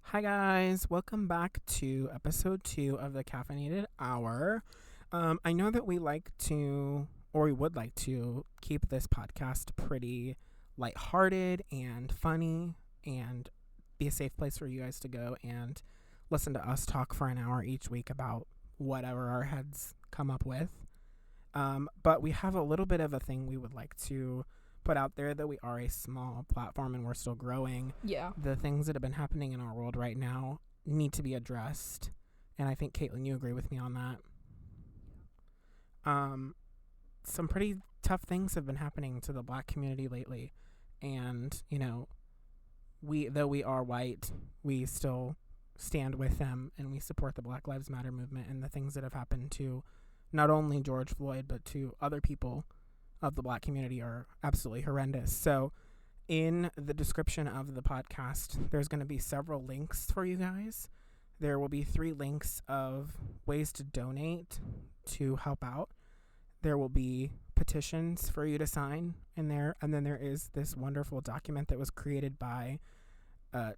Hi guys, welcome back to episode 2 of the Caffeinated Hour. I know that we would like to keep this podcast pretty lighthearted and funny and be a safe place for you guys to go and listen to us talk for an hour each week about whatever our heads come up with. But we have a little bit of a thing we would like to put out there, that we are a small platform and we're still growing. Yeah. The things that have been happening in our world right now need to be addressed. And I think, Caitlin, you agree with me on that. Some pretty tough things have been happening to the Black community lately. And, though we are white, we still stand with them and we support the Black Lives Matter movement and the things that have happened to not only George Floyd, but to other people of the Black community are absolutely horrendous. So in the description of the podcast, there's going to be several links for you guys. There will be 3 links of ways to donate to help out. There will be petitions for you to sign in there. And then there is this wonderful document that was created by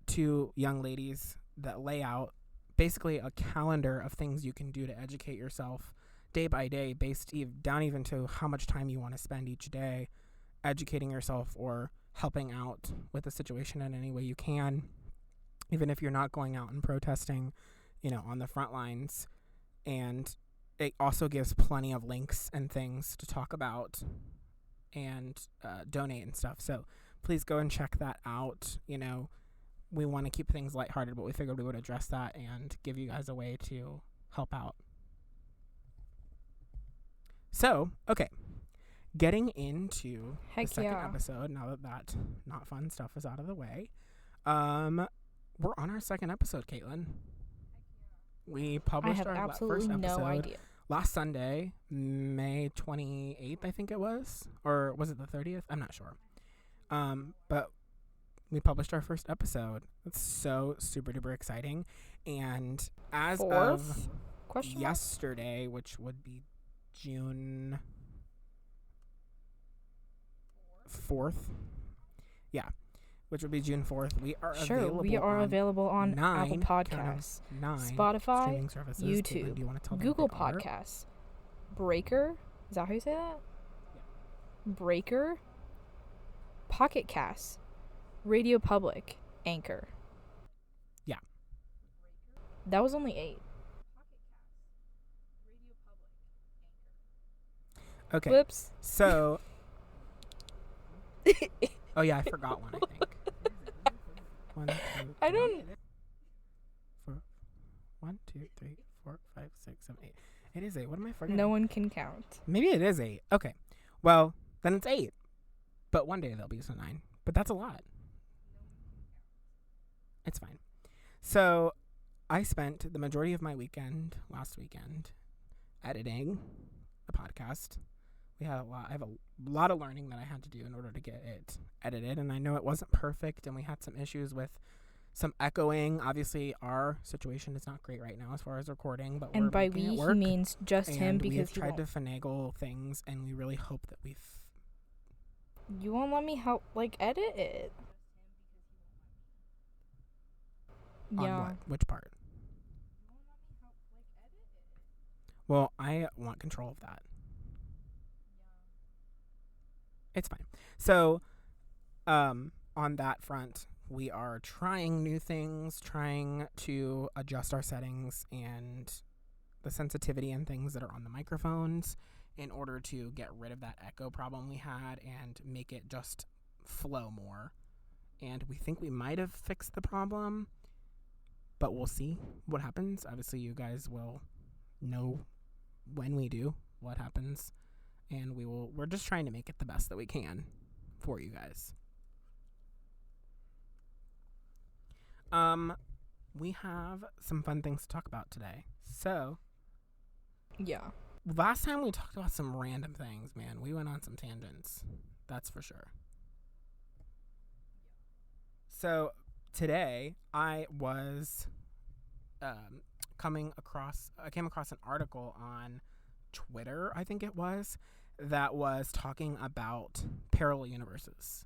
2 young ladies that lay out basically a calendar of things you can do to educate yourself day by day, based down even to how much time you want to spend each day educating yourself or helping out with the situation in any way you can, even if you're not going out and protesting, on the front lines. And it also gives plenty of links and things to talk about and donate and stuff. So please go and check that out. We want to keep things lighthearted, but we figured we would address that and give you guys a way to help out. So, okay, getting into the second episode, now that not fun stuff is out of the way, we're on our second episode, Caitlin. We published our first episode last Sunday, May 28th, I think it was, or was it the 30th? I'm not sure. But we published our first episode. It's so super duper exciting. And as of yesterday, which would be June 4th. Yeah. Which would be June 4th. We are available on Apple Podcasts, Spotify, YouTube, Do you want to tell Google Podcasts, Breaker. Is that how you say that? Yeah. Breaker, Pocket Casts, Radio Public, Anchor. Yeah. That was only 8. Okay. Whoops. So. Oh yeah, I forgot one. I think. 1, 2, 3, I don't. 1, 2, 3, 4, 5, 6, 7, 8. It is 8. What am I forgetting? No one can count. Maybe it is 8. Okay. Well, then it's 8. But one day there'll be 9. But that's a lot. It's fine. So, I spent the majority of my last weekend, editing the podcast. I have a lot of learning that I had to do in order to get it edited, and I know it wasn't perfect, and we had some issues with some echoing. Obviously, our situation is not great right now as far as recording, but and by we, he means just him, because we've tried to finagle things, and we really hope that you won't let me help, edit it. On yeah. What? Which part? Well, I want control of that. It's fine. So, on that front, we are trying new things, trying to adjust our settings and the sensitivity and things that are on the microphones in order to get rid of that echo problem we had and make it just flow more. And we think we might have fixed the problem, but we'll see what happens. Obviously, you guys will know when we do what happens. And we're just trying to make it the best that we can for you guys. We have some fun things to talk about today. So, yeah. Last time we talked about some random things, man. We went on some tangents. That's for sure. So, today I was came across an article on Twitter, I think it was, that was talking about parallel universes.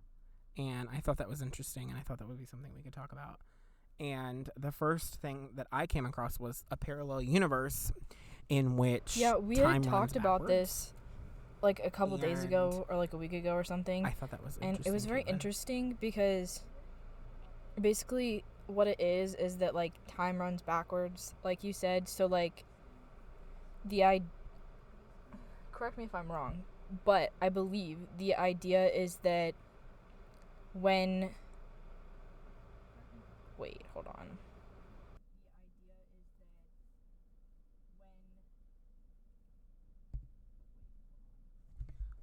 And I thought that was interesting, and I thought that would be something we could talk about. And the first thing that I came across was a parallel universe in which we time had runs talked about backwards. this like a couple days ago or like a week ago or something. I thought that was and interesting. it was very interesting because basically what it is that like time runs backwards, like you said. So like correct me if I'm wrong, but I believe the idea is that wait, hold on.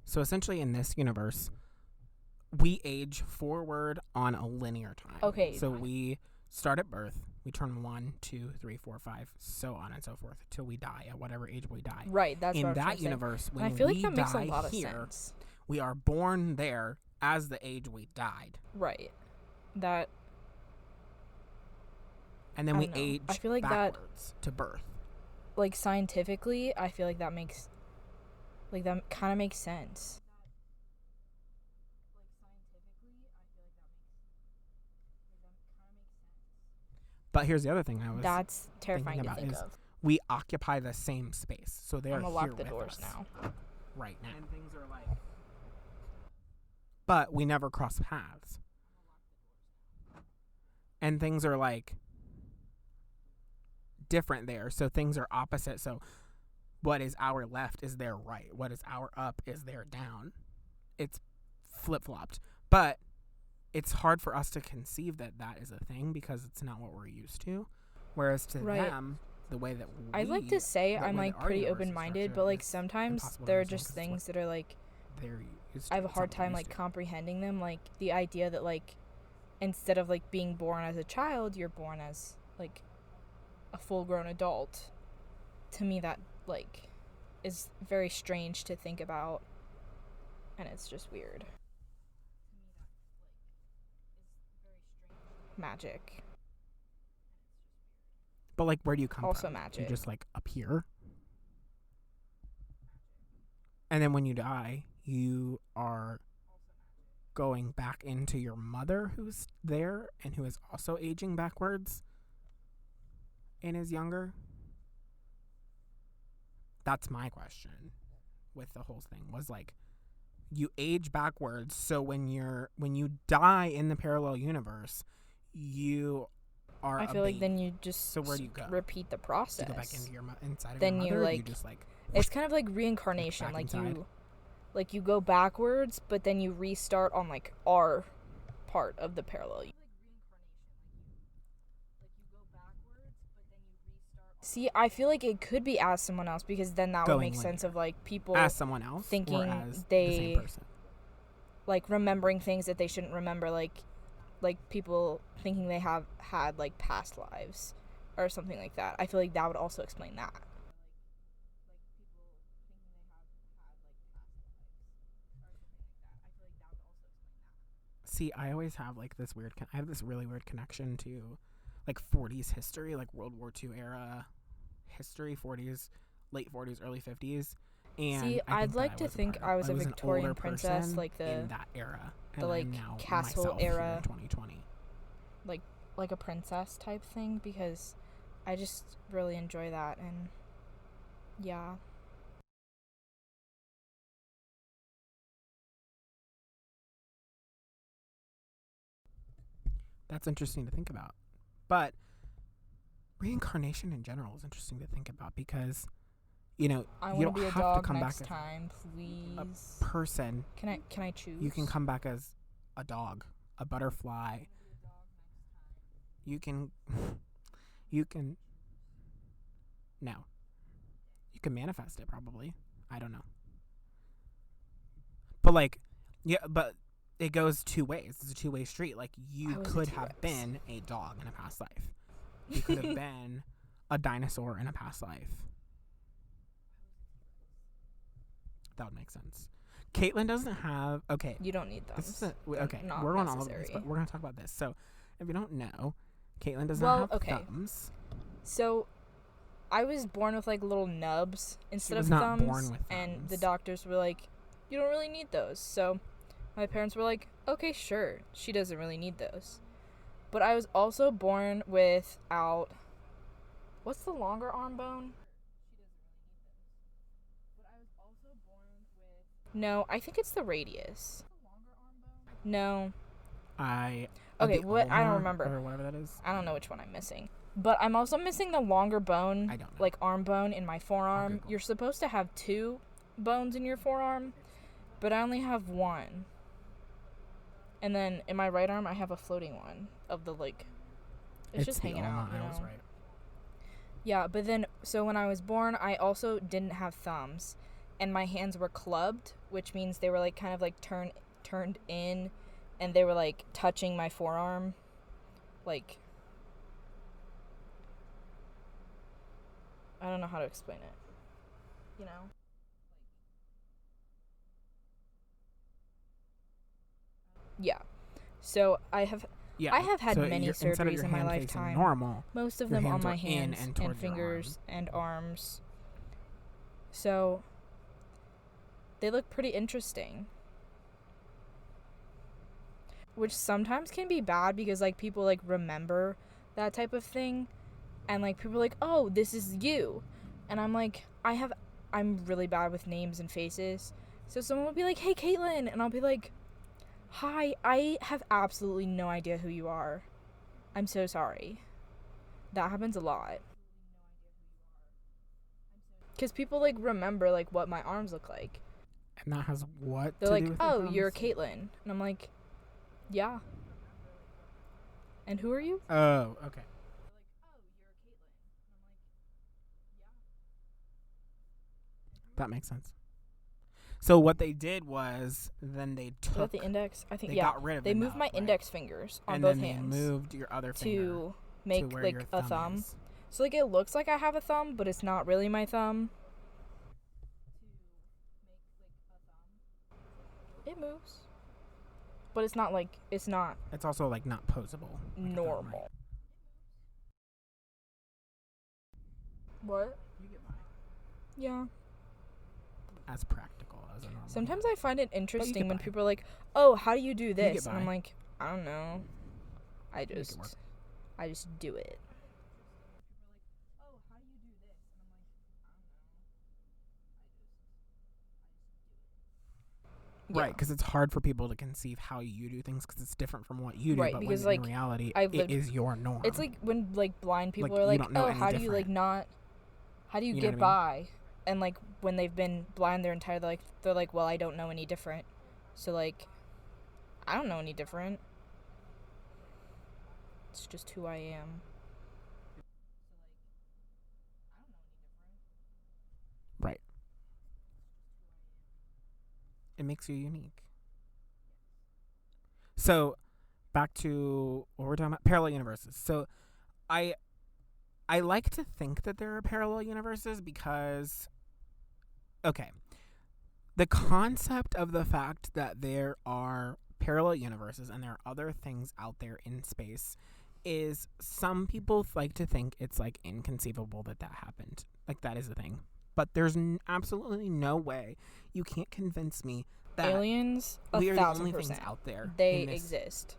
So essentially in this universe, we age forward on a linear time. Okay. So we start at birth, we turn 1, 2, 3, 4, 5, so on and so forth, till we die, at whatever age we die. Right, that's in what I was that universe, saying. when And I feel we like that makes a die lot of here, sense. we are born there as the age we died. Right. That. And then I we don't know. age I feel like backwards to birth. Like scientifically, I feel like that makes, like that kind of makes sense. But here's the other thing I was That's terrifying to about think is of. we occupy the same space. So they're I'm gonna here lock the with doors us now. right now. And things are like, but we never cross paths. And things are like different there. So things are opposite. So what is our left is their right. What is our up is their down. It's flip-flopped. But it's hard for us to conceive that is a thing because it's not what we're used to. Whereas to them, the way that I'd like to say I'm like pretty open-minded, but like sometimes there are just things that are like I have a hard time like comprehending them. Like the idea that like instead of like being born as a child, you're born as like a full-grown adult. To me, that like is very strange to think about, and it's just weird. Magic. But like, where do you come Also from? magic. You just like appear, and then when you die, you are going back into your mother who's there and who is also aging backwards and is younger. That's my question with the whole thing, was like, you age backwards, so when you die in the parallel universe, you are I feel like then you just so where do you go? Repeat the process. Do you go back into your inside of then your mother? you like You just like it's kind of like reincarnation. Like you go backwards, but then you restart on like our part of the parallel. See, I feel like it could be as someone else because then that would make sense of like people as someone else thinking or as they the same person. Like remembering things that they shouldn't remember, like people thinking they have had like past lives or something like that. I feel like that would also explain that. See, I always have like this weird I have this really weird connection to like 40s history, like World War II era history, 40s, late 40s, early 50s. And see, I'd like to think I was a Victorian princess, like in that era, the like castle era, in 2020, like a princess type thing, because I just really enjoy that. And yeah. That's interesting to think about. But reincarnation in general is interesting to think about because, you know, you don't have to come back as a person. Can I choose? You can come back as a dog, a butterfly. You can no. You can manifest it probably. I don't know. But like, yeah, but it goes two ways. It's a two-way street. Like, you could have been a dog in a past life. You could have been a dinosaur in a past life. That would make sense. Caitlin doesn't have... Okay. You don't need them. Okay, we're on all of this, but we're going to talk about this. So, if you don't know, Caitlin does not have thumbs. So, I was born with, like, little nubs instead of thumbs. She was not born with thumbs. And the doctors were like, you don't really need those. So... my parents were like, okay, sure, she doesn't really need those. But I was also born without... What's the longer arm bone? No, I think it's the radius. No. Okay, what? I don't remember. Or whatever that is. I don't know which one I'm missing. But I'm also missing the longer bone, like arm bone in my forearm. You're supposed to have 2 bones in your forearm, but I only have 1. And then in my right arm, I have a floating one of the, like, it's just hanging out, you know? Right. Yeah, but then, so when I was born, I also didn't have thumbs, and my hands were clubbed, which means they were, like, kind of, like, turned in, and they were, like, touching my forearm, like, I don't know how to explain it, you know? Yeah. So I have had many surgeries in my lifetime. Normal, most of them on my hands and fingers and arms. So they look pretty interesting. Which sometimes can be bad because, like, people, like, remember that type of thing. And, like, people are like, oh, this is you. And I'm like, I'm really bad with names and faces. So someone will be like, hey, Caitlin. And I'll be like, hi, I have absolutely no idea who you are. I'm so sorry. That happens a lot. Because people, like, remember, like, what my arms look like. And that has what They're to like, do with oh, you're Caitlin. And I'm like, yeah. And who are you? Oh, okay. That makes sense. So what they did was then they took the index. I think they got rid of they moved my index fingers on both hands. And then they moved your other finger to make like a thumb. Is. So like it looks like I have a thumb, but it's not really my thumb. It moves, but it's not like it's not. It's also like not posable. Normal. Like right? What? You get by. Yeah. As practical as a normal. Sometimes I find it interesting when people are like, "Oh, how do you do this?" And I'm like, "I don't know. I just do it." Yeah. Right, because it's hard for people to conceive how you do things because it's different from what you do. Right, but because in reality, it is your norm. It's like when like blind people are like, "Oh, how do you like not? How do you get by?" And like when they've been blind their entire life, they're like, well, I don't know any different. So like, I don't know any different. It's just who I am. Right. It makes you unique. So back to what we're talking about, parallel universes. So I like to think that there are parallel universes because, okay, the concept of the fact that there are parallel universes and there are other things out there in space is, some people like to think it's like inconceivable that happened. Like that is the thing. But there's absolutely no way. You can't convince me that aliens, we are the only things out there. They exist.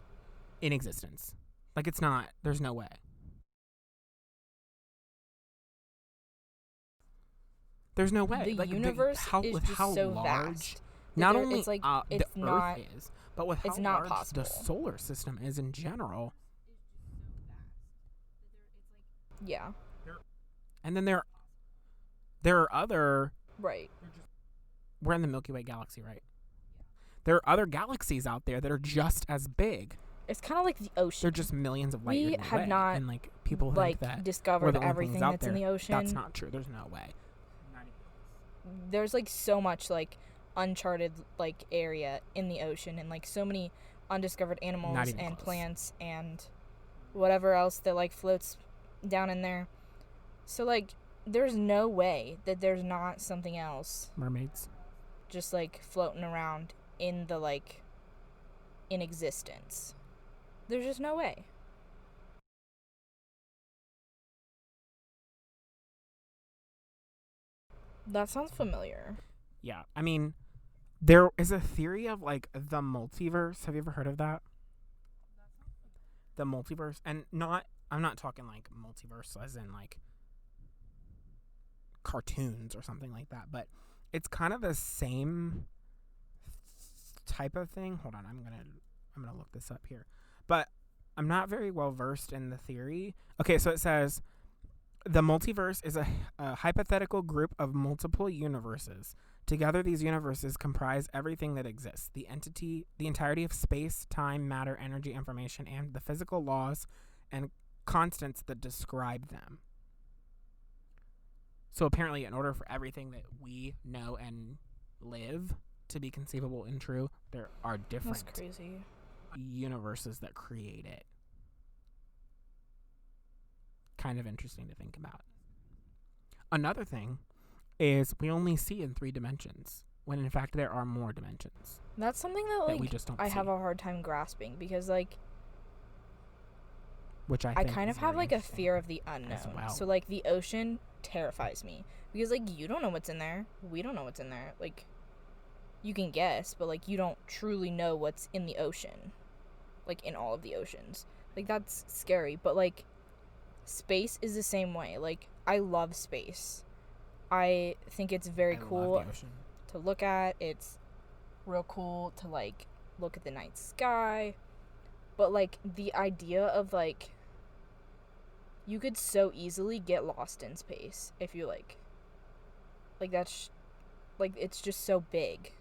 In existence. Like it's not, there's no way. There's no way. The universe is just so vast. Not only it's like, the Earth is, but with how large possible. The solar system is in general. Yeah. And then there are other... Right. We're in the Milky Way galaxy, right? There are other galaxies out there that are just as big. It's kind of like the ocean. They're just millions of light years away. We have not, and like people think that discovered everything that's in the ocean. That's not true. There's no way. There's like so much like uncharted like area in the ocean, and like so many undiscovered animals and plants and whatever else that like floats down in there. So like there's no way that there's not something else. Mermaids. Just like floating around in the like in existence. There's just no way. That sounds familiar. Yeah, I mean, there is a theory of like the multiverse. Have you ever heard of that? the multiverse, and I'm not talking like multiverse as in like cartoons or something like that, but it's kind of the same type of thing. Hold on, I'm gonna look this up here, but I'm not very well versed in the theory. Okay, so it says the multiverse is a hypothetical group of multiple universes. Together, these universes comprise everything that exists: the entirety of space, time, matter, energy, information, and the physical laws and constants that describe them. So apparently, in order for everything that we know and live to be conceivable and true, there are different universes that create it. Kind of interesting to think about. Another thing is we only see in 3 dimensions, when in fact there are more dimensions. That's something that we just don't I see. have a hard time grasping, because like, which I kind of have like a fear of the unknown. Well. So like the ocean terrifies me, because like you don't know what's in there. We don't know what's in there. Like, you can guess, but like you don't truly know what's in the ocean, like in all of the oceans. Like, that's scary. But like space is the same way. Like, I love space. I think it's very cool to look at. It's real cool to like look at the night sky. But like the idea of like, you could so easily get lost in space if you like that's like, it's just so big.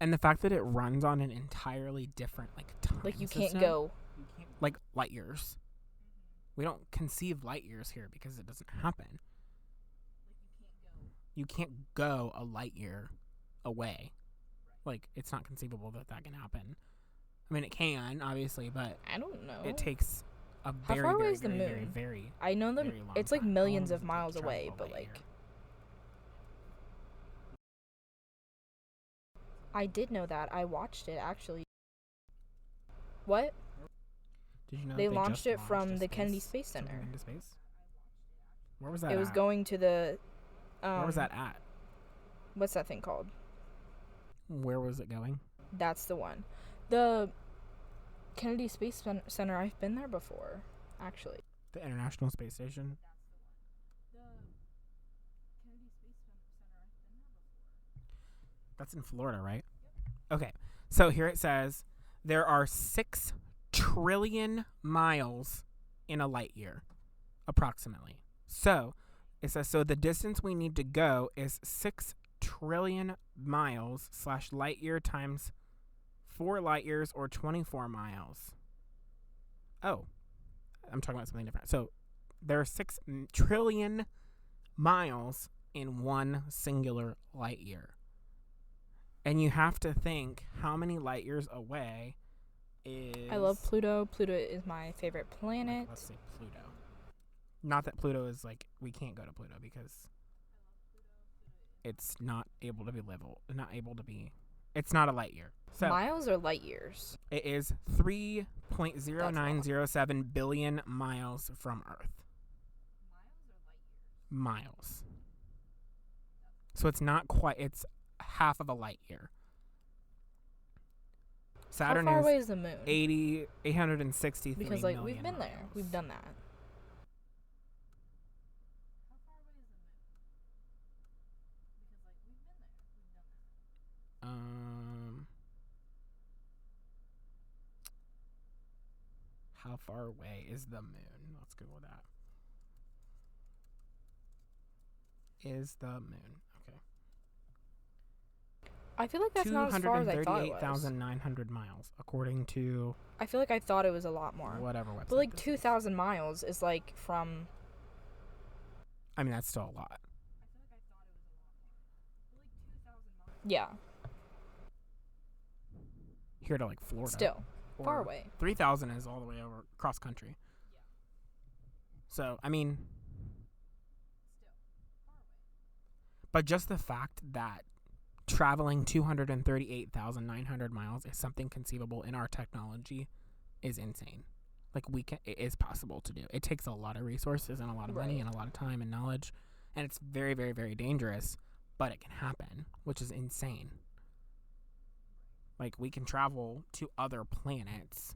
And the fact that it runs on an entirely different like time like you system, can't go like light years. We don't conceive light years here because it doesn't happen. You can't go a light year away. Like, it's not conceivable that can happen. I mean, it can, obviously, but I don't know. It takes a very, How far away very, is the very, moon? very, very, I know that very long it's like time. millions of miles away, but like year? I did know that. I watched it, actually. What? Did you know they launched it from the Kennedy Space Center. Into space? Where was that It was going to the... where was that at? What's that thing called? Where was it going? That's the one. The Kennedy Space Center, I've been there before, actually. The International Space Station? That's in Florida, right? Yep. Okay. So here it says there are 6 trillion miles in a light year, approximately. So it says, so the distance we need to go is 6 trillion miles / light year times 4 light years, or 24 miles. Oh, I'm talking about something different. So there are 6 trillion miles in one singular light year. And you have to think how many light years away is... I love Pluto. Pluto is my favorite planet. Let's say Pluto. Not that Pluto is like, we can't go to Pluto because it's not able to be it's not a light year. So miles or light years? It is 3.0907 billion miles from Earth. Miles. So it's not quite, it's half of a light year. Saturn How far away is the moon? 863 because like million we've been miles. there. We've done that. How far away is the moon? Let's Google that. Is the moon. Okay. I feel like that's not as far as I thought it was. 238,900 miles, according to... I feel like I thought it was a lot more. Whatever website. But like 2,000 miles is like from... I mean, that's still a lot. Yeah. Here to like Florida. Still. Far away. 3,000 is all the way over cross country. So, I mean... But just the fact that traveling 238,900 miles is something conceivable in our technology is insane. Like, it is possible to do. It takes a lot of resources and a lot of money and a lot of time and knowledge, and it's very, very, very dangerous. but it can happen, which is insane. Like, we can travel to other planets,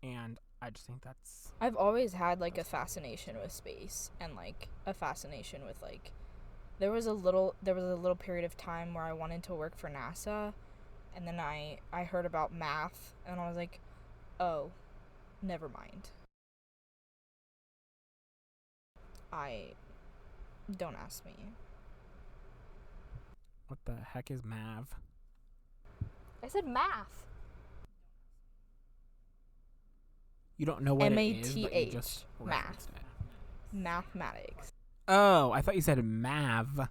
and I just think that's... I've always had, like, a fascination with space, and, like, a fascination with, like... There was a little period of time where I wanted to work for NASA, and then I heard about math, and I was like, oh, never mind. Don't ask me. What the heck is MAV? I said math. You don't know what M-A-T-H, it is, but you just math. It. Mathematics. Oh, I thought you said MAV.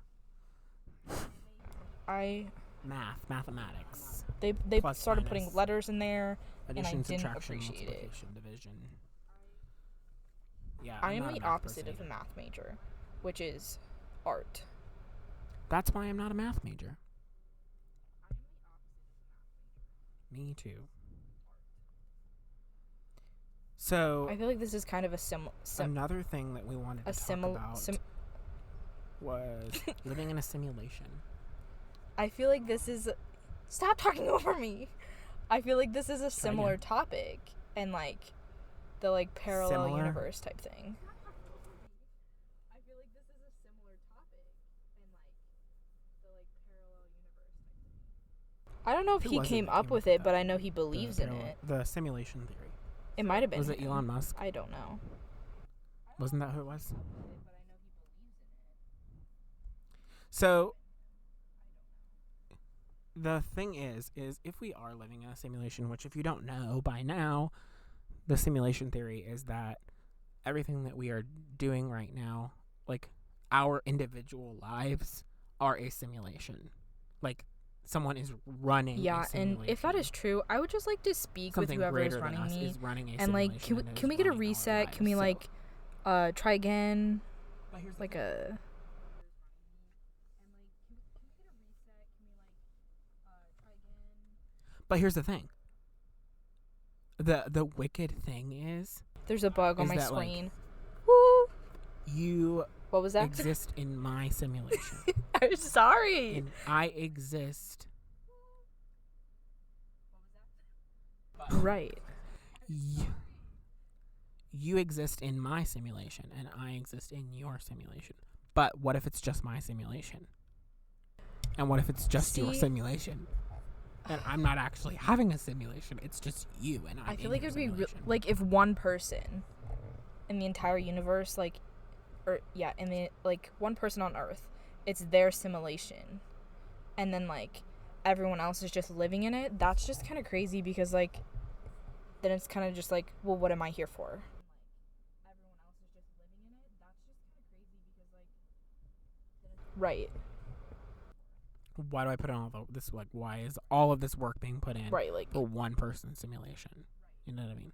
Mathematics. They started putting letters in there, addition, and I didn't appreciate it. Division. Yeah, I am the opposite of a math major, which is art. That's why I'm not a math major. Me too. So I feel like this is kind of a another thing that we wanted to talk about was living in a simulation. I feel like this is... Stop talking over me! I feel like this is a similar topic, and, like, the, like, parallel universe type thing. I feel like this is a similar topic, and, like, the, like, parallel universe type thing. I don't know if he came up with it, but I know he believes in it. The simulation theory. It might have been. Was it Elon Musk? I don't know. Wasn't that who it was? So, the thing is if we are living in a simulation, which if you don't know by now, the simulation theory is that everything that we are doing right now, like our individual lives, are a simulation. Like, someone is running a simulation. And if that is true, I would just like to speak with whoever is running me. And like, can we get a reset? Can we like try again? Like a... But here's the thing. The wicked thing is... There's a bug on my screen. Like, woo! You... What was that? Exist in my simulation. I'm sorry. And I exist. Right. You exist in my simulation, and I exist in your simulation. But what if it's just my simulation? And what if it's just your simulation? And I'm not actually having a simulation. It's just you and I feel like it would be like if one person in the entire universe, like, or yeah, in the like one person on Earth, it's their simulation, and then like everyone else is just living in it. That's just kind of crazy because like then it's kind of just like, well, what am I here for? Everyone else is just living in it. That's just kind of crazy because like right. Why do I put in all this? Like, why is all of this work being put in like for one person simulation? You know what I mean?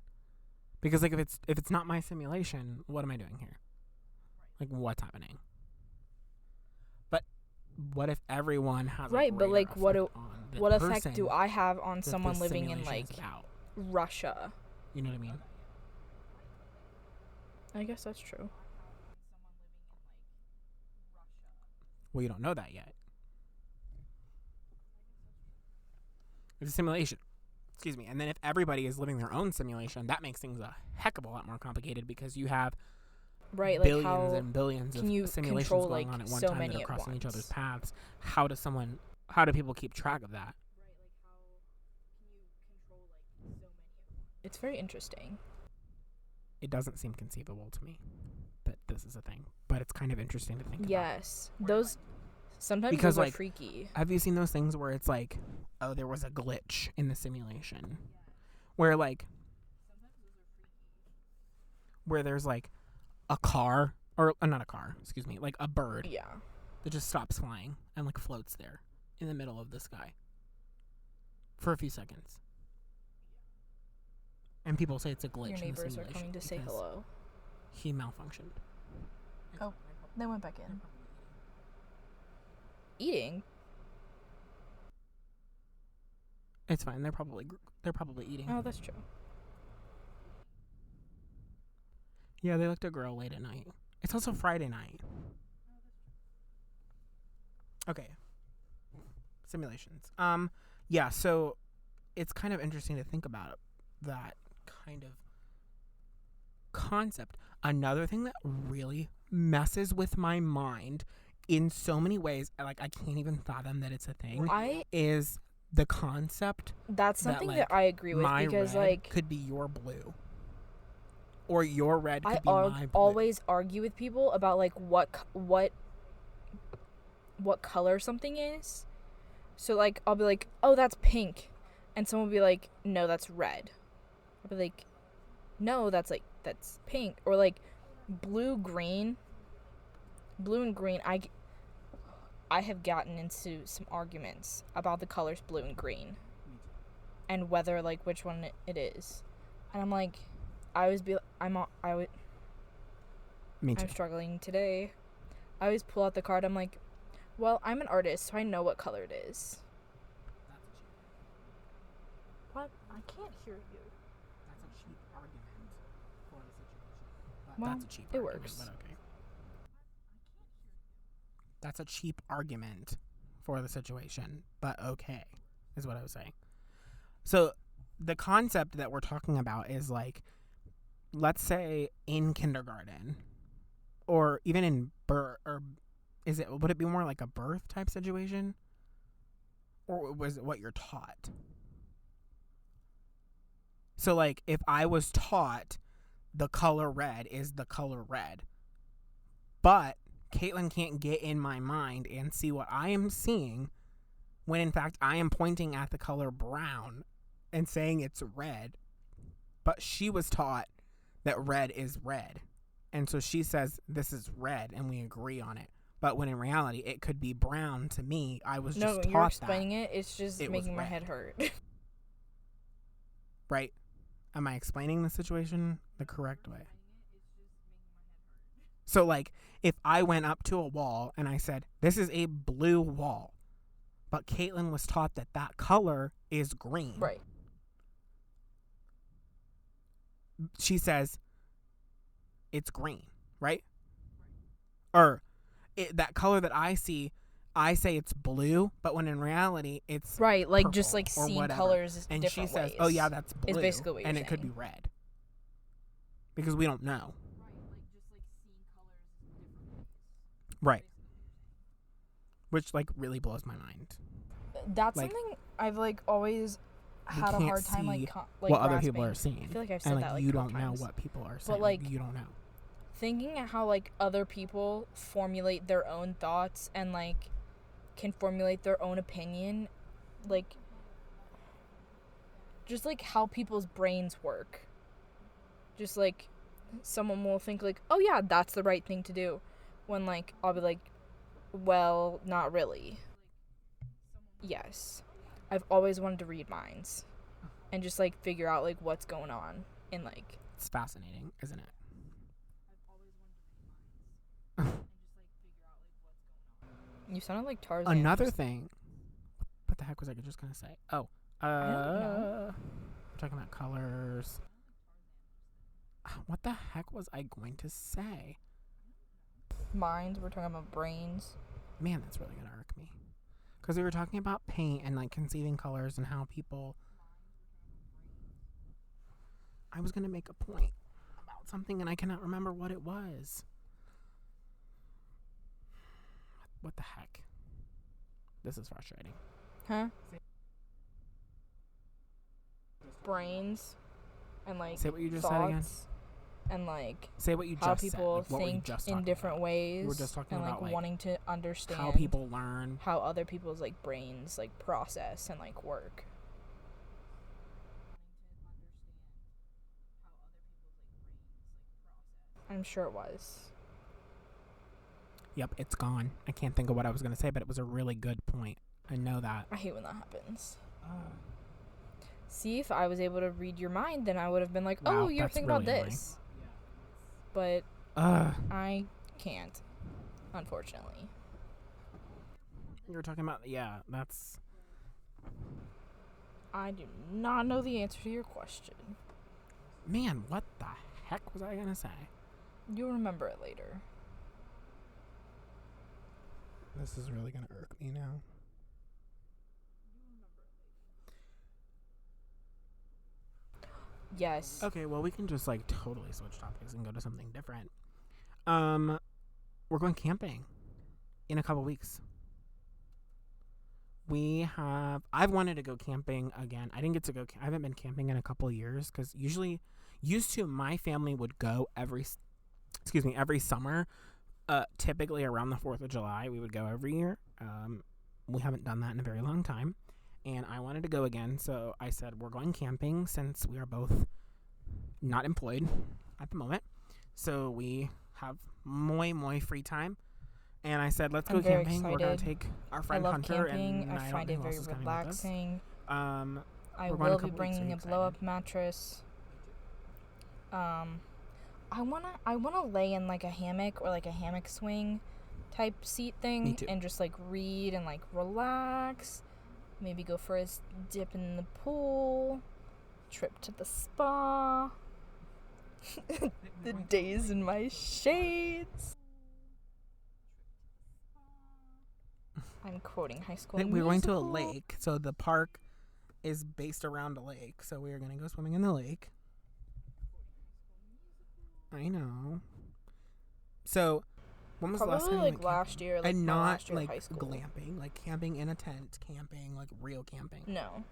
Because like if it's not my simulation, what am I doing here? Like, what's happening? But what if everyone has but like what effect do I have on someone living in like Russia? You know what I mean? I guess that's true. Well, you don't know that yet. It's a simulation. Excuse me. And then if everybody is living their own simulation, that makes things a heck of a lot more complicated because you have billions and billions of simulations going on at one time that are crossing each other's paths. How do people keep track of that? It's very interesting. It doesn't seem conceivable to me that this is a thing, but it's kind of interesting to think about. Yes. Sometimes because, those are freaky. Have you seen those things where it's like, oh, there was a glitch in the simulation? Where, like, where there's, like, a car, or not a car, excuse me, like a bird. Yeah. That just stops flying and, like, floats there in the middle of the sky for a few seconds. And people say it's a glitch. Your in the neighbors are coming to say hello. He malfunctioned. Oh, they went back in. Eating? It's fine. They're probably eating. Oh, that's true. Yeah, they like to grill late at night. It's also Friday night. Okay. Simulations. Yeah, so it's kind of interesting to think about that kind of concept. Another thing that really messes with my mind in so many ways, like I can't even fathom that it's a thing, is the concept. That's something that I agree with, because red like could be your blue, or your red could be my blue. Always argue with people about like what color something is. So like I'll be like, oh, that's pink, and someone will be like, no, that's red. I'll be like, no, that's pink. Or like blue and green. I have gotten into some arguments about the colors blue and green and whether like which one it is. And I'm like, I'm struggling today. I always pull out the card. I'm like, well, I'm an artist, so I know what color it is. What? I can't hear you. That's a cheap argument for the situation. Well, that's a cheap it argument, works. but okay. That's a cheap argument for the situation, but okay, is what I was saying. So the concept that we're talking about is like, let's say in kindergarten, or even in birth, or would it be more like a birth type situation? Or was it what you're taught? So like if I was taught the color red is the color red, but Caitlin can't get in my mind and see what I am seeing when in fact I am pointing at the color brown and saying it's red, but she was taught that red is red. And so she says this is red and we agree on it. But when in reality it could be brown to me. I was just taught that. No, you're explaining it. It's just making my head hurt. Right? Am I explaining the situation the correct way? So, like, if I went up to a wall and I said, this is a blue wall, but Caitlin was taught that that color is green. Right. She says, it's green, right? Or that color that I see, I say it's blue, but when in reality, it's right, like just like seeing colors and different she says, ways. "Oh yeah, that's blue," is basically what you're and saying. It could be red because we don't know. Right. Which like really blows my mind. That's like, something I've like always had a hard time like what other people are seeing. I feel like I've said and, that like you don't times. know what people are saying. But like you don't know. Thinking at how like other people formulate their own thoughts and like can formulate their own opinion, like just like how people's brains work. Just like someone will think like, oh yeah, that's the right thing to do, when like I'll be like, well, not really. Yes, I've always wanted to read minds and just like figure out like what's going on in like. It's fascinating, isn't it? You sounded like Tarzan. Another thing. What the heck was I just gonna say? Oh, I don't know. We're talking about colors. What the heck was I going to say? Minds. We're talking about brains. Man, that's really gonna irk me. Because we were talking about paint and like conceiving colors and how people. I was gonna make a point about something and I cannot remember what it was. What the heck? This is frustrating. Huh? Brains and like say what you just thoughts said again. And like say what you just how people said. Like, think in different ways. We were just talking and about like wanting to understand how people learn, how other people's like brains like process and like work. I'm sure it was. Yep, it's gone. I can't think of what I was going to say, but it was a really good point. I know that. I hate when that happens. See, if I was able to read your mind, then I would have been like, wow, oh, you're thinking really about this. But I can't, unfortunately. You were talking about, yeah, that's... I do not know the answer to your question. Man, what the heck was I going to say? You'll remember it later. This is really going to irk me now. Yes. Okay, well, we can just, like, totally switch topics and go to something different. We're going camping in a couple weeks. I've wanted to go camping again. I didn't get to go. I haven't been camping in a couple of years because my family would go every summer. Typically around the 4th of July, we would go every year. We haven't done that in a very long time. And I wanted to go again, so I said we're going camping since we are both not employed at the moment. So we have more free time. And I said, let's go camping. Excited. We're going to take our friend Hunter. Camping. And I find it very relaxing. I will be bringing a blow-up mattress. I wanna lay in like a hammock or like a hammock swing type seat thing and just like read and like relax. Maybe go for a dip in the pool. Trip to the spa. The days in my shades. I'm quoting High School Musical. We're going to a lake, so the park is based around a lake, so we are going to go swimming in the lake. I know. So, when was probably the last time? Like last year, like and not last year like high school. Glamping, like camping in a tent, camping, like real camping. No.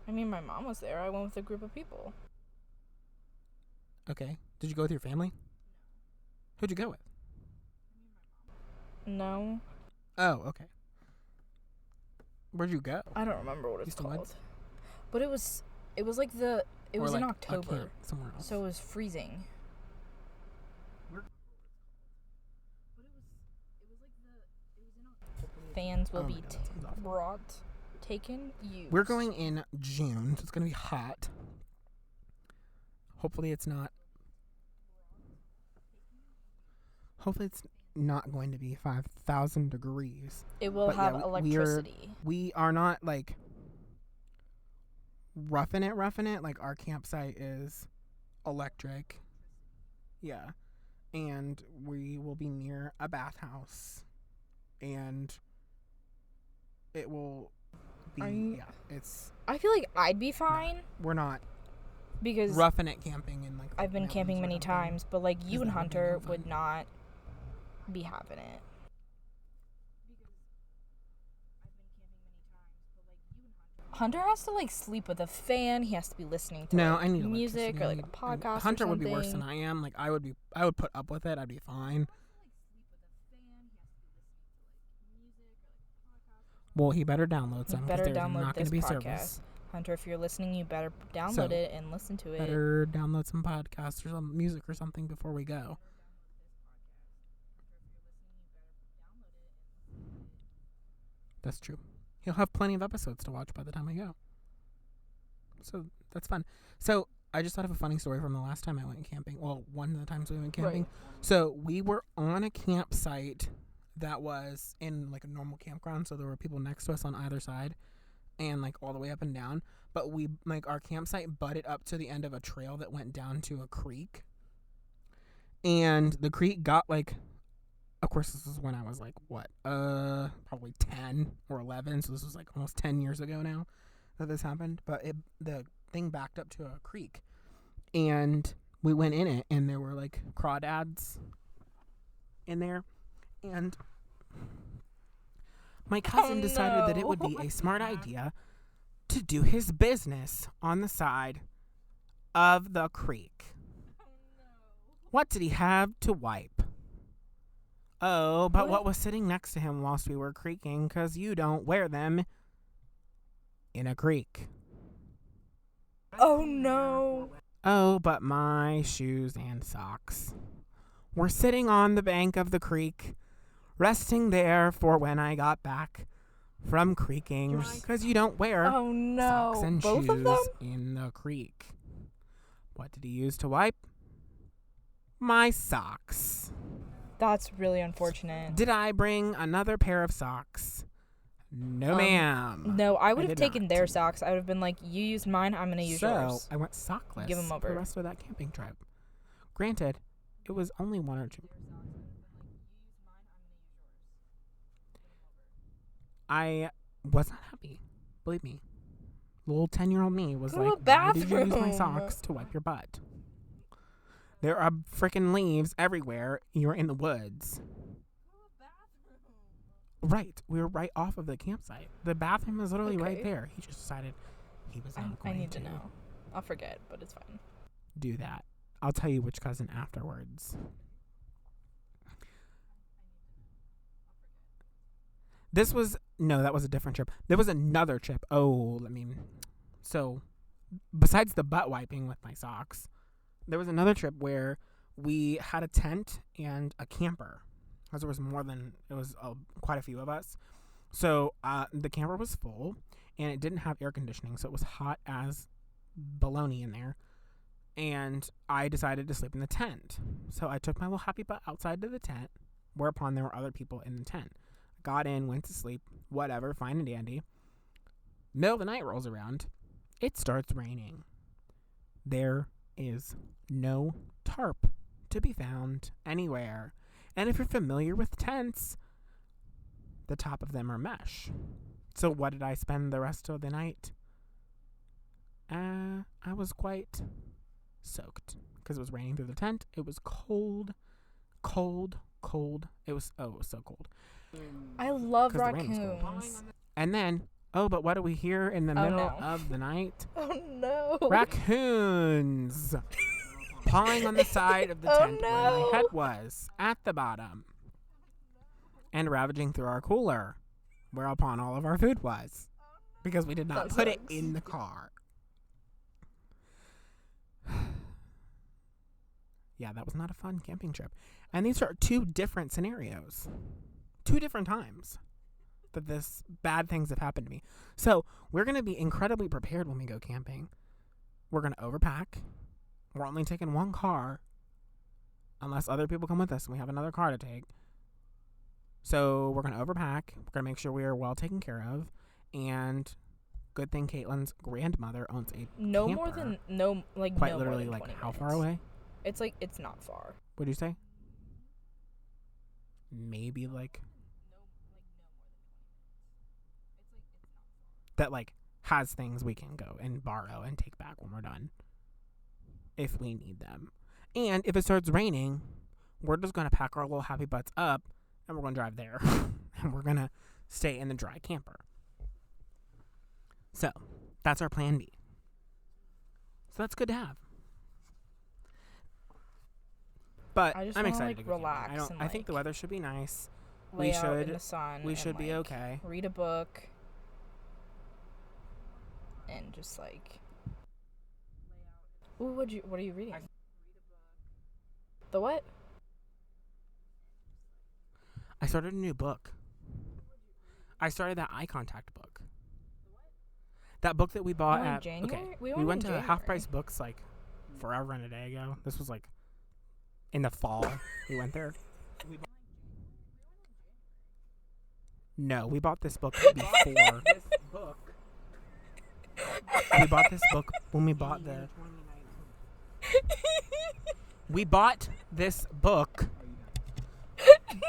I mean, my mom was there. I went with a group of people. Okay. Did you go with your family? Who'd you go with? No. Oh, okay. Where'd you go? I don't remember what it's called. Woods? But it was like it was like in October. Somewhere else. So it was freezing. Fans will be used. We're going in June, so it's going to be hot. Hopefully it's not going to be 5,000 degrees. It will have electricity. We are not like roughing it. Like our campsite is electric. Yeah. And we will be near a bathhouse. And it will be, I feel like I'd be fine. No, we're not. Because roughing it camping in like I've been camping many times, but like you and Hunter would not be having it. Hunter has to like sleep with a fan. He has to be listening to I need music or like a podcast. Hunter or would be worse than I am. Like I would put up with it. I'd be fine. Well, he better download some. Better download not this be podcast. Service. Hunter, if you're listening, you better download it and listen to it. Better download some podcasts or some music or something before we go. That's true. He'll have plenty of episodes to watch by the time I go. So that's fun. So I just thought of a funny story from the last time I went camping. Well, one of the times we went camping. Right. So we were on a campsite that was in like a normal campground. So there were people next to us on either side and like all the way up and down. But we like our campsite butted up to the end of a trail that went down to a creek. And the creek got like, of course, this is when I was like, probably 10 or 11. So this was like almost 10 years ago now that this happened. But the thing backed up to a creek. And we went in it, and there were like crawdads in there. And my cousin decided that it would be a smart idea to do his business on the side of the creek. What did he have to wipe? Oh, but what was sitting next to him whilst we were creeking, because you don't wear them in a creek. Oh, no. Oh, but my shoes and socks were sitting on the bank of the creek, resting there for when I got back from creeking, because you don't wear socks and both shoes of them? in the creek. What did he use to wipe? My socks. That's really unfortunate. Did I bring another pair of socks? No, ma'am. No, I would have taken their socks. I would have been like, you used mine, I'm going to use yours. So, I went sockless Give them over. for the rest of that camping trip. Granted, it was only one or two. I was not happy. Believe me. Little 10-year-old me was like, why did you use my socks to wipe your butt? There are freaking leaves everywhere. You're in the woods. Right. We were right off of the campsite. The bathroom is literally right there. He just decided he was not going to. I need to know. I'll forget, but it's fine. Do that. I'll tell you which cousin afterwards. That was a different trip. There was another trip. So besides the butt wiping with my socks, there was another trip where we had a tent and a camper. Because there was quite a few of us. So the camper was full and it didn't have air conditioning. So it was hot as baloney in there. And I decided to sleep in the tent. So I took my little happy butt outside to the tent, whereupon there were other people in the tent. Got in, went to sleep, whatever, fine and dandy. Middle of the night rolls around. It starts raining. There is no tarp to be found anywhere. And if you're familiar with tents, the top of them are mesh. So what did I spend the rest of the night? I was quite soaked because it was raining through the tent. It was cold. It was so cold. I love raccoons. And then, but what do we hear in the middle of the night? Oh no. Raccoons pawing on the side of the tent where my head was, at the bottom. And ravaging through our cooler, whereupon all of our food was. Because we did not put it in the car. Yeah, that was not a fun camping trip. And these are two different scenarios. 2 different times that this bad things have happened to me. So we're going to be incredibly prepared when we go camping. We're going to overpack. We're only taking one car unless other people come with us and we have another car to take. So we're going to overpack. We're going to make sure we are well taken care of. And good thing Caitlin's grandmother owns a camper. Quite literally, like, how far away? It's not far. What did you say? Maybe like that, like, has things we can go and borrow and take back when we're done if we need them. And if it starts raining, we're just going to pack our little happy butts up and we're going to drive there and we're going to stay in the dry camper. So that's our plan B. So that's good to have. But I'm excited to go relax. I think the weather should be nice. We should in the sun. We should be okay. Read a book. And just like. Ooh, what are you reading? The what? I started a new book. I started that eye contact book. That book that we bought at January? Okay. We went to Half Price Books like forever and a day ago. This was like in the fall. We went there. No, we bought this book before. We bought this book when we bought the. We bought this book. No.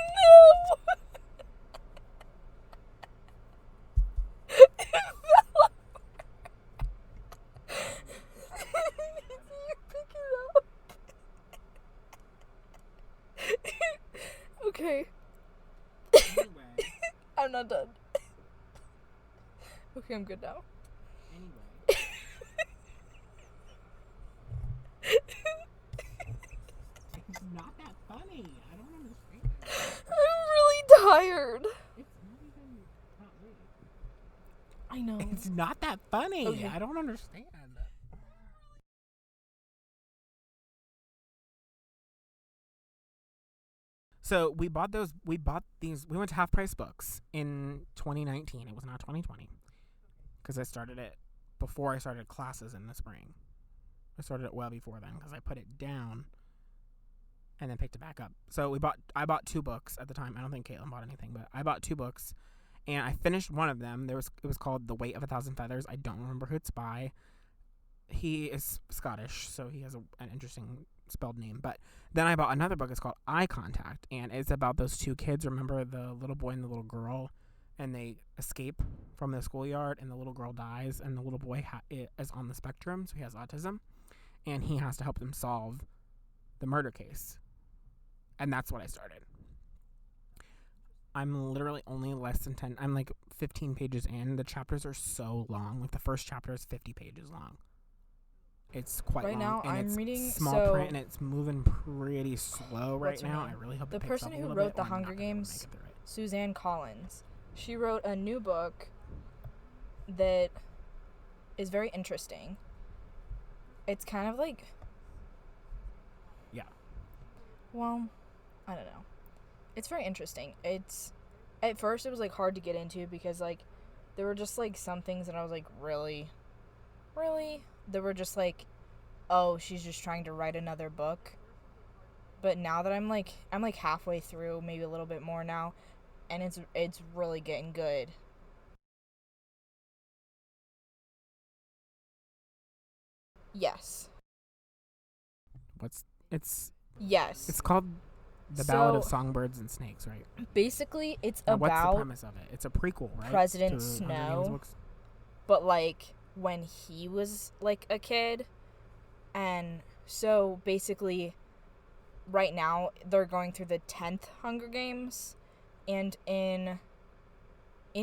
Okay. Anyway. I'm not done. Okay, I'm good now. Anyway. It's not that funny. I don't understand. I'm really tired. It's not even not really. I know. It's not that funny. Okay. I don't understand. So we bought these. We went to Half Price Books in 2019. It was not 2020 because I started it before I started classes in the spring. I started it well before then because I put it down and then picked it back up. So I bought 2 books at the time. I don't think Caitlin bought anything, but I bought 2 books and I finished one of them. It was called The Weight of a Thousand Feathers. I don't remember who it's by. He is Scottish, so he has an interesting spelled name. But then I bought another book. It's called Eye Contact, and it's about those 2 kids. Remember the little boy and the little girl, and they escape from the schoolyard, and the little girl dies, and the little boy is on the spectrum, so he has autism, and he has to help them solve the murder case. And that's what I started. I'm literally only less than 10. I'm like 15 pages in. The chapters are so long. Like the first chapter is 50 pages long. It's quite right long. Right now, and I'm it's reading small print, and it's moving pretty slow right now. I really hope the it picks person up a who little wrote bit, the Hunger Games, Suzanne Collins. She wrote a new book that is very interesting. It's kind of like, yeah. Well, I don't know. It's very interesting. It's, at first it was like hard to get into because like there were just like some things that I was like, really? They were just like, oh, she's just trying to write another book. But now that I'm like halfway through, maybe a little bit more now, and it's really getting good. Yes. Yes. It's called The Ballad of Songbirds and Snakes, right? Basically, it's now, about... What's the premise of it? It's a prequel, right? President Snow. But, like, when he was, like, a kid. And so, basically, right now, they're going through the 10th Hunger Games. And in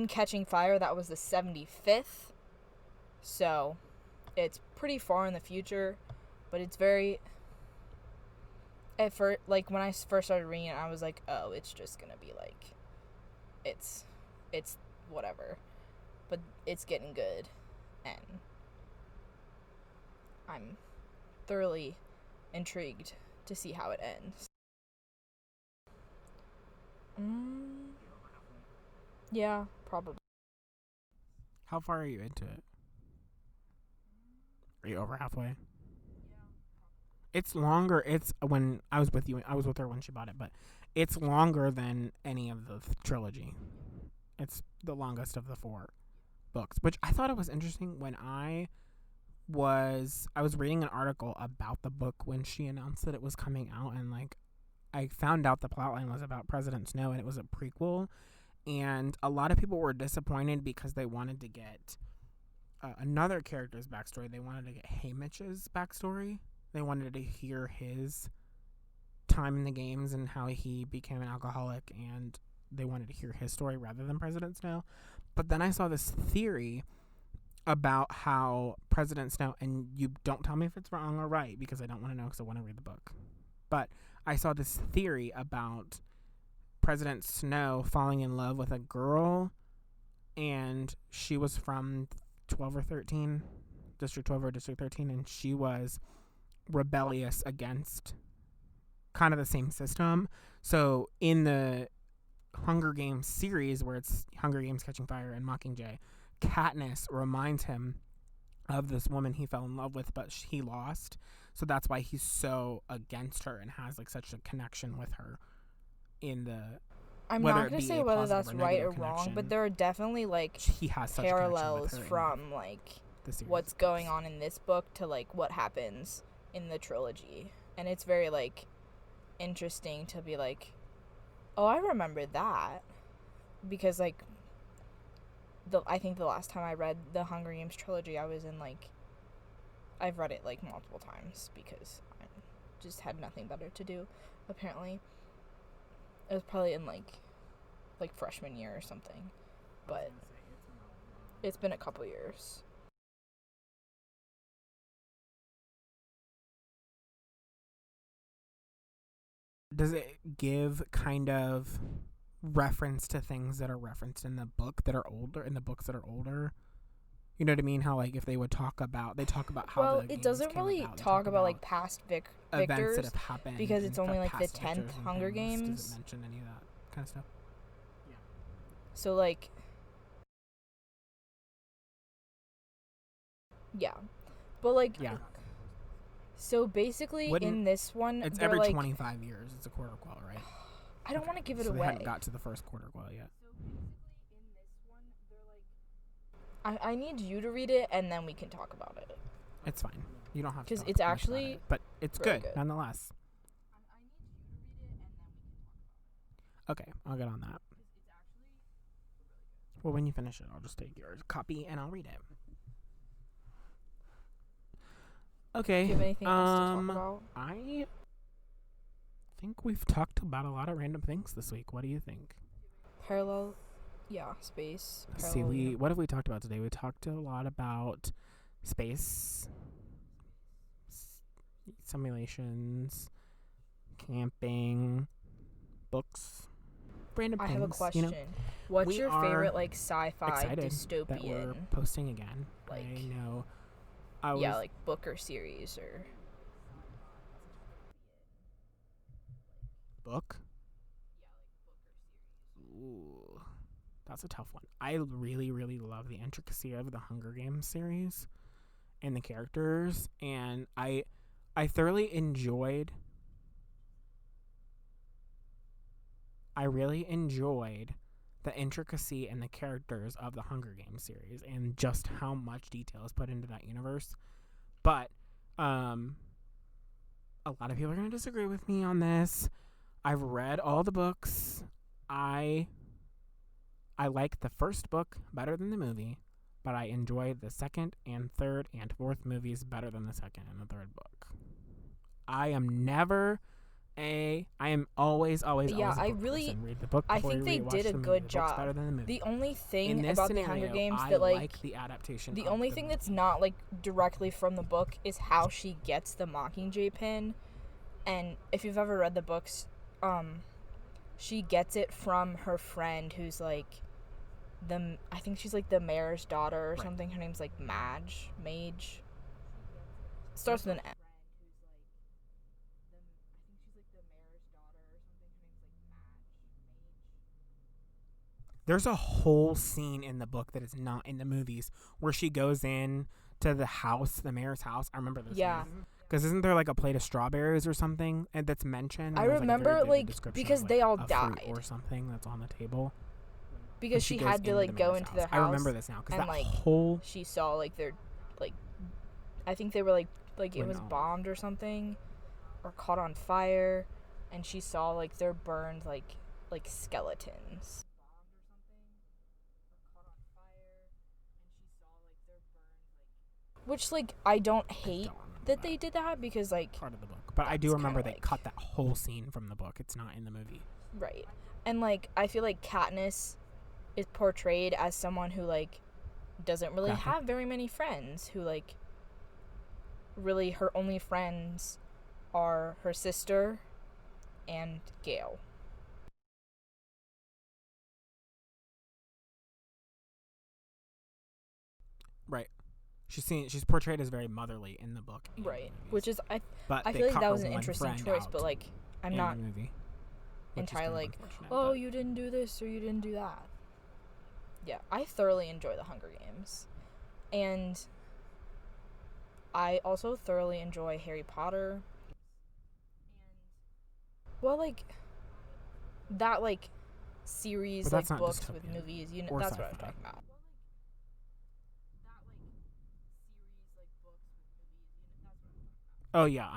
Catching Fire, that was the 75th. So, it's pretty far in the future. But it's very... At first, like, when I first started reading it, I was like, oh, it's just gonna be, like, it's whatever. But it's getting good, and I'm thoroughly intrigued to see how it ends. Yeah, probably. How far are you into it? Are you over halfway? It's longer. It's when I was with her when she bought it, but it's longer than any of the trilogy. It's the longest of the 4 books, which I thought it was interesting when I was reading an article about the book when she announced that it was coming out, and like I found out the plotline was about President Snow and it was a prequel, and a lot of people were disappointed because they wanted to get another character's backstory. They wanted to get Haymitch's backstory. They wanted to hear his time in the games and how he became an alcoholic, and they wanted to hear his story rather than President Snow. But then I saw this theory about how President Snow, and you don't tell me if it's wrong or right because I don't want to know because I want to read the book. But I saw this theory about President Snow falling in love with a girl, and she was from 12 or 13, District 12 or District 13, and she was rebellious against kind of the same system. So in the Hunger Games series, where it's Hunger Games, Catching Fire, and Mockingjay, Katniss reminds him of this woman he fell in love with, but he lost. So that's why he's so against her and has like such a connection with her in the... I'm not going to say whether that's right or wrong, but there are definitely like he has parallels from like what's going on in this book to like what happens in the trilogy. And it's very like interesting to be like, oh, I remember that, because like I think the last time I read the Hunger Games trilogy, I was in like, I've read it like multiple times because I just had nothing better to do, apparently. It was probably in like freshman year or something, but it's been a couple years. Does it give kind of reference to things that are referenced in the book that are older, in the books that are older? You know what I mean? How like if they would talk about how well, it doesn't really talk about like past victors that have happened because it's only like the 10th Hunger Games. Does it mention any of that kind of stuff? Yeah. So like, yeah, but like, yeah. So basically, in this one, it's every 25 years. It's a quarter quell, right? I don't want to give it away. They haven't got to the first quarter quell yet. So basically, in this one, they're like, I need you to read it, and then we can talk about it. It's fine. You don't have to. Because it's actually, but it's really good nonetheless. I need you to read it, and then we can talk about it. Okay, I'll get on that. Well, when you finish it, I'll just take your copy and I'll read it. Okay. Do you have anything else to talk about? I think we've talked about a lot of random things this week. What do you think? Parallel, space. What have we talked about today? We talked a lot about space, simulations, camping, books, random things. I have a question. What's your favorite sci-fi dystopian that we're posting again? I know. Book or series or book. Ooh, that's a tough one. I really, really love the intricacy of the Hunger Games series and the characters, and I thoroughly enjoyed. I really enjoyed the intricacy and the characters of the Hunger Games series and just how much detail is put into that universe. But a lot of people are going to disagree with me on this. I've read all the books. I like the first book better than the movie, but I enjoy the second and third and fourth movies better than the second and the third book. I am always I really read the book. I think they did a good job. The only thing about the Hunger Games that like the adaptation. The only thing that's not directly from the book is how she gets the Mockingjay pin. And if you've ever read the books, she gets it from her friend who's I think she's the mayor's daughter or something. Her name's Mage. Starts with an M. There's a whole scene in the book that is not in the movies where she goes in to the house, the mayor's house. I remember this. Yeah. Because isn't there a plate of strawberries or something and that's mentioned? I remember because they all died or something that's on the table. Because she had to go into their house. I remember this now because that whole she saw their I think they were it was bombed or something or caught on fire, and she saw their burned skeletons. Which I don't hate that they did that because part of the book, but I do remember they cut that whole scene from the book. It's not in the movie, right? And I feel Katniss is portrayed as someone who doesn't really have very many friends, who really her only friends are her sister and Gale. Right. She's portrayed as very motherly in the book, right? Which is I feel that was an interesting choice, but I'm not entirely oh, you didn't do this or you didn't do that. Yeah, I thoroughly enjoy the Hunger Games, and I also thoroughly enjoy Harry Potter. Well, that series books with movies, that's what I was talking about. Oh yeah,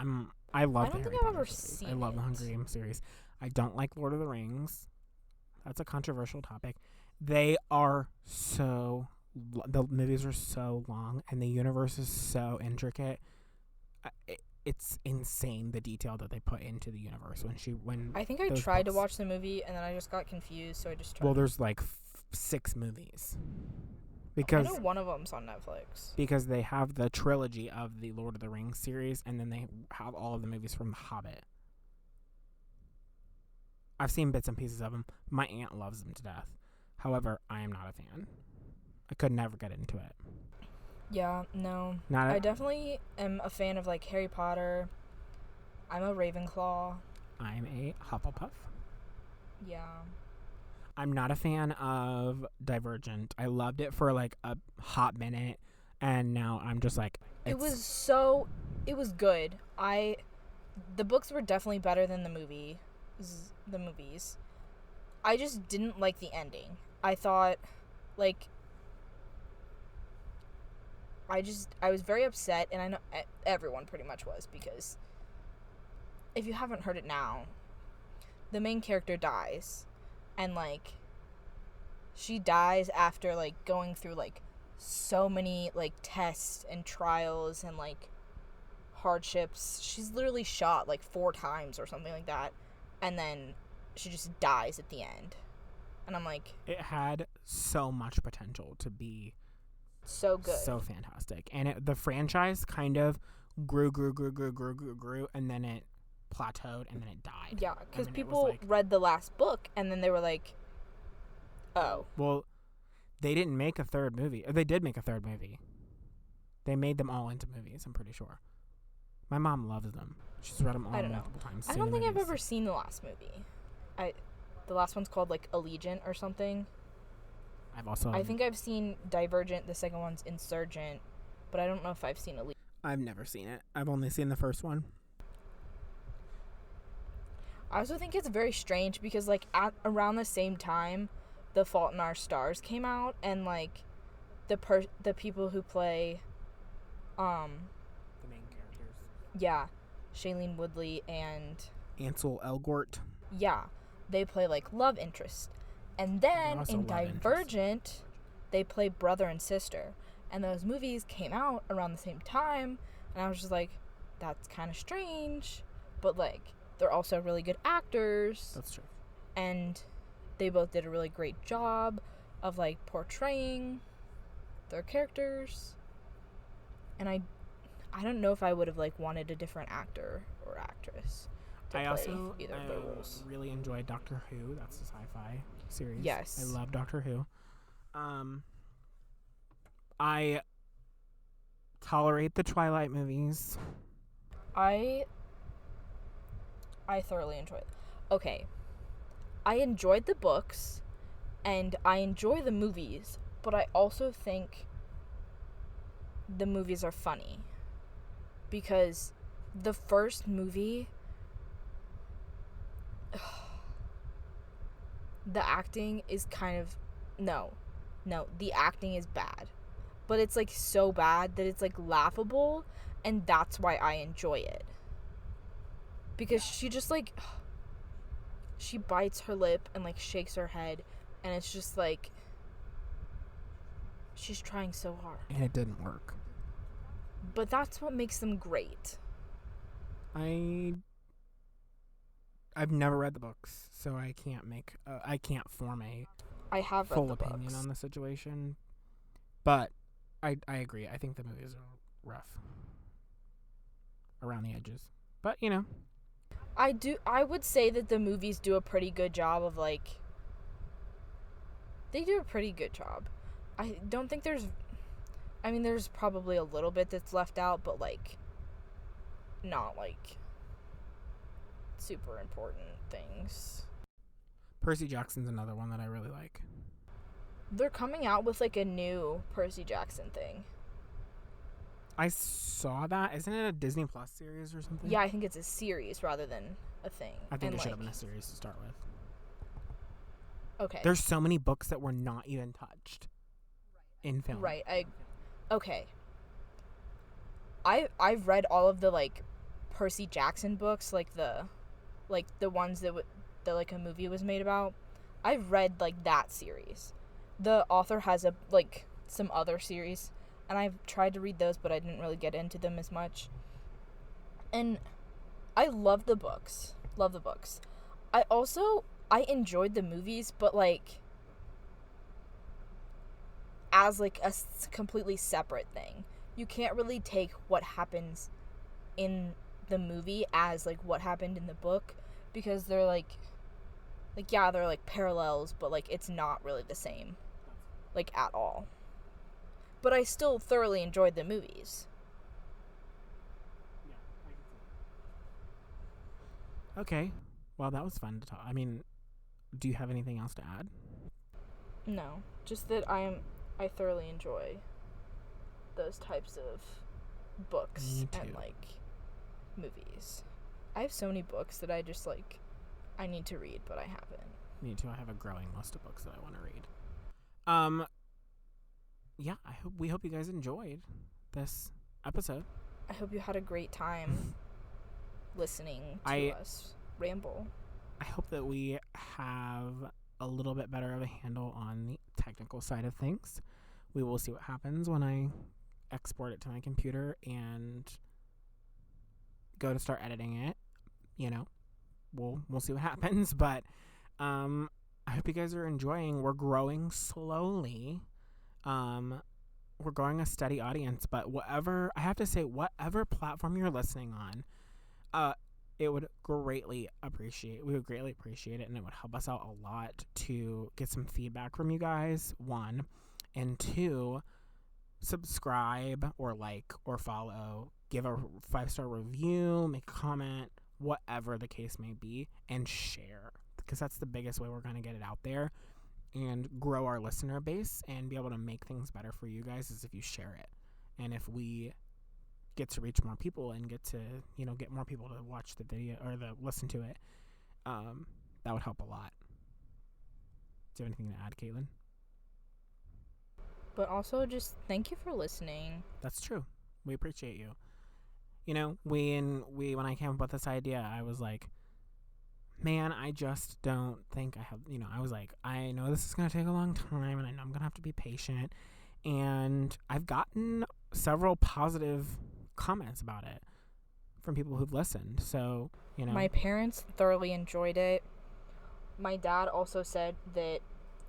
I love. I don't think I've ever seen it. I love the Hunger Games series. I don't like Lord of the Rings. That's a controversial topic. They are the movies are so long and the universe is so intricate. It's insane the detail that they put into the universe when I think I tried to watch the movie and then I just got confused, so I just tried. Well, there's 6 movies. Because I know one of them's on Netflix. Because they have the trilogy of the Lord of the Rings series, and then they have all of the movies from The Hobbit. I've seen bits and pieces of them. My aunt loves them to death. However, I am not a fan. I could never get into it. Yeah, no. I definitely am a fan of Harry Potter. I'm a Ravenclaw. I'm a Hufflepuff. Yeah. I'm not a fan of Divergent. I loved it for a hot minute, and now I'm just it was good. The books were definitely better than the movies. I just didn't like the ending. I thought I was very upset, and I know everyone pretty much was, because if you haven't heard it now, the main character dies. And she dies after, like, going through, like, so many, like, tests and trials and, like, hardships. She's literally shot, like, 4 times or something like that. And then she just dies at the end. And I'm like... It had so much potential to be... so good. So fantastic. And the franchise kind of grew, and then it plateaued, and then it died. Yeah, because people read the last book, and then they were like, oh. Well, they didn't make a third movie. Or they did make a third movie. They made them all into movies, I'm pretty sure. My mom loves them. She's read them all multiple times. I don't think I've ever seen the last movie. The last one's called, like, Allegiant or something. I think I've seen Divergent. The second one's Insurgent. But I don't know if I've seen Allegiant. I've never seen it. I've only seen the first one. I also think it's very strange because, like, around the same time, The Fault in Our Stars came out, and, like, the people who play, the main characters. Yeah, Shailene Woodley and Ansel Elgort. Yeah, they play, like, love interest. And then in Divergent, they play brother and sister. And those movies came out around the same time, and I was just like, that's kind of strange, but, like, they're also really good actors. That's true. And they both did a really great job of, like, portraying their characters. And I don't know if I would have, like, wanted a different actor or actress to play either of their roles. Really enjoyed Doctor Who. That's a sci-fi series. Yes. I love Doctor Who. I tolerate the Twilight movies. I thoroughly enjoy it. Okay. I enjoyed the books, and I enjoy the movies, but I also think the movies are funny. Because the first movie, the acting is kind of... No, the acting is bad. But it's, like, so bad that it's, like, laughable, and that's why I enjoy it. Because she just, like... She bites her lip and, like, shakes her head, and it's just, like... She's trying so hard. And it didn't work. But that's what makes them great. I've never read the books, so I can't form a full opinion on the situation. But I agree. I think the movies are rough around the edges. But, you know. I would say that the movies do a pretty good job of, like... They do a pretty good job. I don't think there's... I mean, there's probably a little bit that's left out, but, like, not, like, super important things. Percy Jackson's another one that I really like. They're coming out with, like, a new Percy Jackson thing. I saw that. Isn't it a Disney Plus series or something? Yeah, I think it's a series rather than a thing. I think it should have been a series to start with. Okay. There's so many books that were not even touched in film. Right. Okay. I've read all of the, like, Percy Jackson books, like the ones that like a movie was made about. I've read, like, that series. The author has some other series, and I've tried to read those, but I didn't really get into them as much. And I love the books. Love the books. I enjoyed the movies, but, like, as, like, a completely separate thing. You can't really take what happens in the movie as, like, what happened in the book, because they're, like, yeah, they're, like, parallels, but, like, it's not really the same, like, at all. But I still thoroughly enjoyed the movies. Okay. Well, that was fun to talk. I mean, do you have anything else to add? No. Just that I thoroughly enjoy those types of books and, like, movies. I have so many books that I just, like, I need to read, but I haven't. Me too. I have a growing list of books that I want to read. Yeah, we hope you guys enjoyed this episode. I hope you had a great time listening to us ramble. I hope that we have a little bit better of a handle on the technical side of things. We will see what happens when I export it to my computer and go to start editing it. You know, we'll see what happens, but I hope you guys are enjoying. We're growing slowly. We're growing a steady audience, but whatever platform you're listening on, we would greatly appreciate it, and it would help us out a lot to get some feedback from you guys, one, and two, subscribe or like or follow, give a 5-star review, make a comment, whatever the case may be, and share, because that's the biggest way we're going to get it out there and grow our listener base and be able to make things better for you guys, is if you share it. And if we get to reach more people and get to, get more people to watch the video or listen to it, that would help a lot. Do you have anything to add, Caitlin? But also, just thank you for listening. That's true. We appreciate you. When I came up with this idea, I was like, man, I just don't think I have, I was like, I know this is going to take a long time, and I know I'm going to have to be patient. And I've gotten several positive comments about it from people who've listened. So, My parents thoroughly enjoyed it. My dad also said that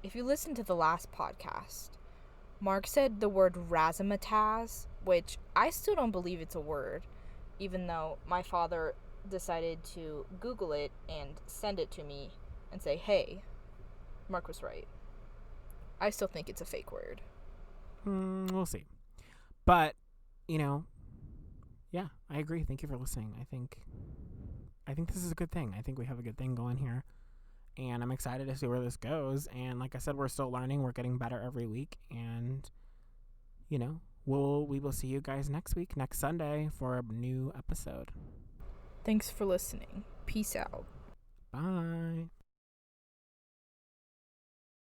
if you listen to the last podcast, Mark said the word razzmatazz, which I still don't believe it's a word, even though my father decided to Google it and send it to me and say, hey, Mark was right. I still think it's a fake word. We'll see. But, yeah, I agree. Thank you for listening. I think this is a good thing. I think we have a good thing going here. And I'm excited to see where this goes. And like I said, we're still learning. We're getting better every week. And, we will see you guys next week, next Sunday, for a new episode. Thanks for listening. Peace out.